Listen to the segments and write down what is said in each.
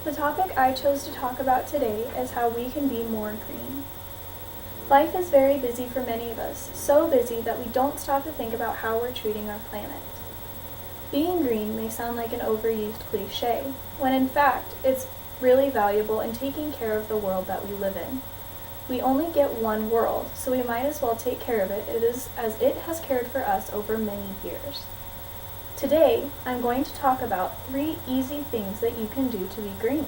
The topic I chose to talk about today is how we can be more green. Life is very busy for many of us, so busy that we don't stop to think about how we're treating our planet. Being green may sound like an overused cliche, when in fact it's really valuable in taking care of the world that we live in. We only get one world, so we might as well take care of it as it has cared for us over many years. Today, I'm going to talk about 3 easy things that you can do to be green.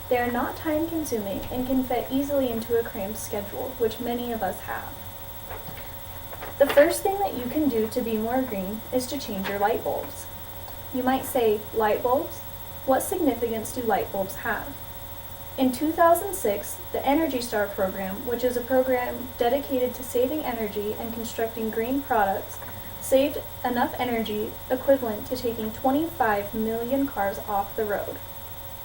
They are not time-consuming and can fit easily into a cramped schedule, which many of us have. The first thing that you can do to be more green is to change your light bulbs. You might say, light bulbs? What significance do light bulbs have? In 2006, the Energy Star program, which is a program dedicated to saving energy and constructing green products, saved enough energy equivalent to taking 25 million cars off the road.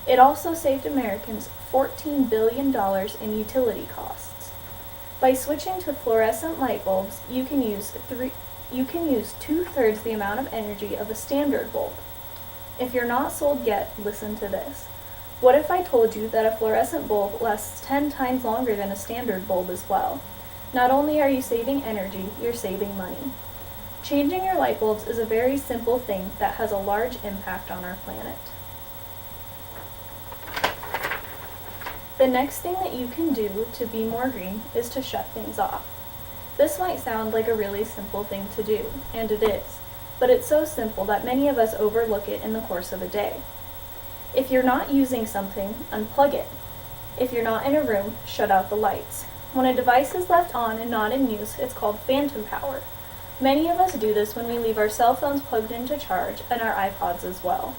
It also saved Americans $14 billion in utility costs. By switching to fluorescent light bulbs, you can use 2/3 the amount of energy of a standard bulb. If you're not sold yet, listen to this. What if I told you that a fluorescent bulb lasts 10 times longer than a standard bulb as well? Not only are you saving energy, you're saving money. Changing your light bulbs is a very simple thing that has a large impact on our planet. The next thing that you can do to be more green is to shut things off. This might sound like a really simple thing to do, and it is, but it's so simple that many of us overlook it in the course of a day. If you're not using something, unplug it. If you're not in a room, shut out the lights. When a device is left on and not in use, it's called phantom power. Many of us do this when we leave our cell phones plugged into charge and our iPods as well.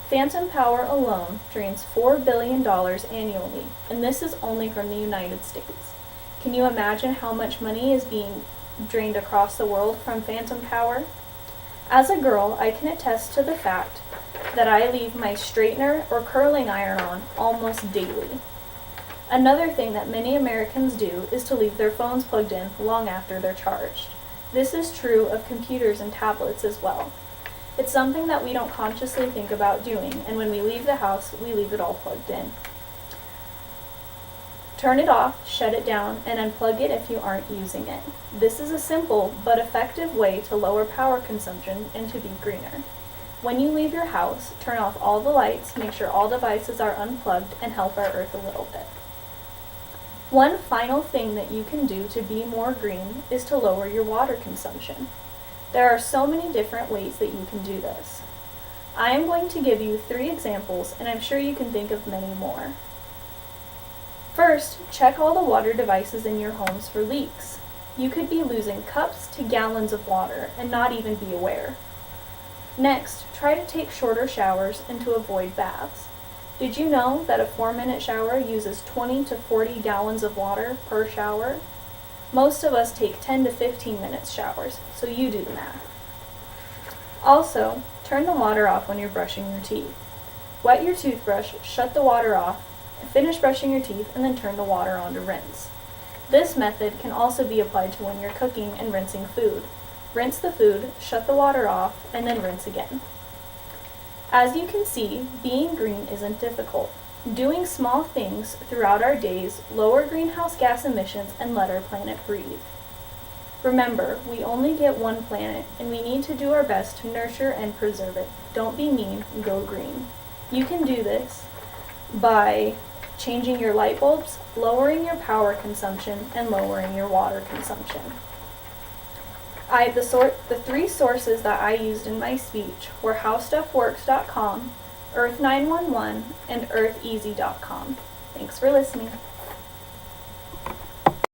Phantom power alone drains $4 billion annually, and this is only from the United States. Can you imagine how much money is being drained across the world from phantom power? As a girl, I can attest to the fact that I leave my straightener or curling iron on almost daily. Another thing that many Americans do is to leave their phones plugged in long after they're charged. This is true of computers and tablets as well. It's something that we don't consciously think about doing, and when we leave the house, we leave it all plugged in. Turn it off, shut it down, and unplug it if you aren't using it. This is a simple but effective way to lower power consumption and to be greener. When you leave your house, turn off all the lights, make sure all devices are unplugged, and help our earth a little bit. One final thing that you can do to be more green is to lower your water consumption. There are so many different ways that you can do this. I am going to give you 3 examples, and I'm sure you can think of many more. First, check all the water devices in your homes for leaks. You could be losing cups to gallons of water and not even be aware. Next, try to take shorter showers and to avoid baths. Did you know that a 4-minute shower uses 20 to 40 gallons of water per shower? Most of us take 10 to 15 minutes showers, so you do the math. Also, turn the water off when you're brushing your teeth. Wet your toothbrush, shut the water off, finish brushing your teeth, and then turn the water on to rinse. This method can also be applied to when you're cooking and rinsing food. Rinse the food, shut the water off, and then rinse again. As you can see, being green isn't difficult. Doing small things throughout our days lower greenhouse gas emissions and let our planet breathe. Remember, we only get one planet, and we need to do our best to nurture and preserve it. Don't be mean, go green. You can do this by changing your light bulbs, lowering your power consumption, and lowering your water consumption. The 3 sources that I used in my speech were HowStuffWorks.com, Earth911, and EarthEasy.com. Thanks for listening.